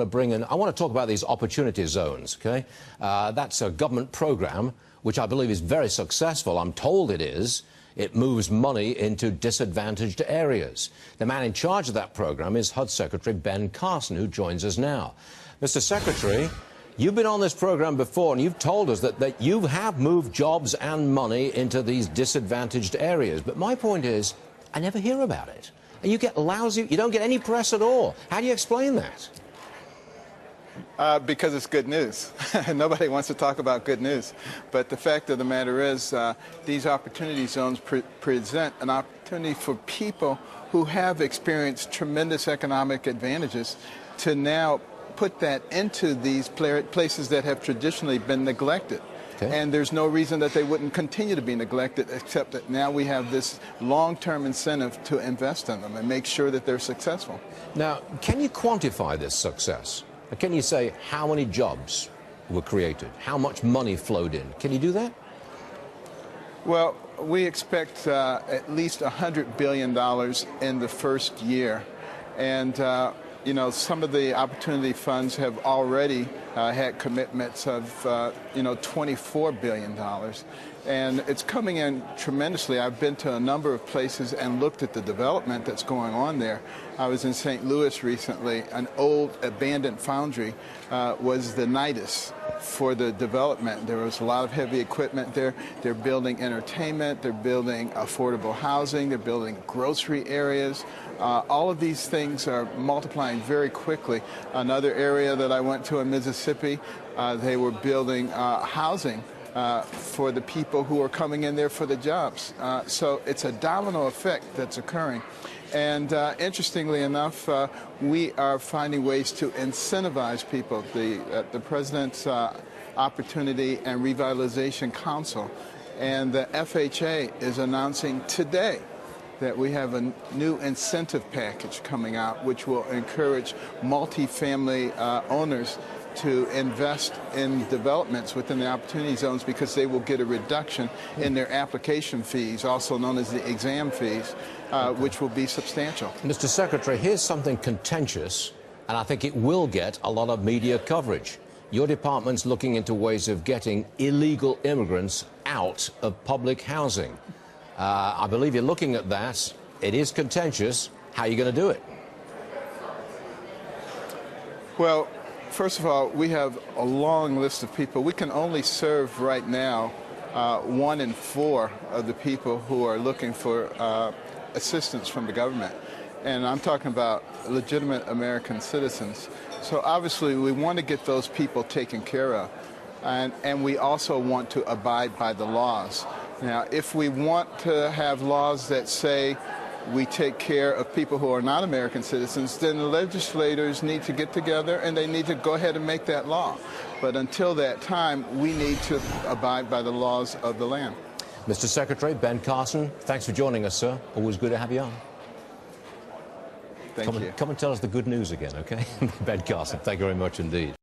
to bring in, I want to talk about these opportunity zones, okay? That's a government program which I believe is very successful. I'm told it is. It moves money into disadvantaged areas. The man in charge of that program is HUD Secretary Ben Carson, who joins us now. Mr. Secretary, you've been on this program before, and you've told us that you have moved jobs and money into these disadvantaged areas. But my point is, I never hear about it. And you get lousy, you don't get any press at all. How do you explain that? Because it's good news. Nobody wants to talk about good news. But the fact of the matter is, these opportunity zones present an opportunity for people who have experienced tremendous economic advantages to now put that into these places that have traditionally been neglected. Okay. And there's no reason that they wouldn't continue to be neglected, except that now we have this long-term incentive to invest in them and make sure that they're successful. Now, can you quantify this success? Can you say how many jobs were created? How much money flowed in? Can you do that? Well, we expect at least $100 billion in the first year. And you know, some of the opportunity funds have already had commitments of, $24 billion. And it's coming in tremendously. I've been to a number of places and looked at the development that's going on there. I was in St. Louis recently. An old abandoned foundry was the nidus for the development. There was a lot of heavy equipment there. They're building entertainment, they're building affordable housing, they're building grocery areas. All of these things are multiplying very quickly. Another area that I went to in Mississippi, they were building housing for the people who are coming in there for the jobs. So it's a domino effect that's occurring. And interestingly enough, we are finding ways to incentivize people. The President's Opportunity and Revitalization Council and the FHA is announcing today that we have a new incentive package coming out which will encourage multifamily owners to invest in developments within the opportunity zones because they will get a reduction in their application fees, also known as the exam fees, which will be substantial. Mr. Secretary, here's something contentious, and I think it will get a lot of media coverage. Your department's looking into ways of getting illegal immigrants out of public housing. I believe you're looking at that. It is contentious. How are you going to do it? Well, first of all, we have a long list of people. We can only serve right now 1 in 4 of the people who are looking for assistance from the government. And I'm talking about legitimate American citizens. So obviously we want to get those people taken care of. And we also want to abide by the laws. Now, if we want to have laws that say we take care of people who are not American citizens, then the legislators need to get together and they need to go ahead and make that law. But until that time, we need to abide by the laws of the land. Mr. Secretary Ben Carson, thanks for joining us, sir. Always good to have you on. Thank you. Come and tell us the good news again, okay? Ben Carson, thank you very much indeed.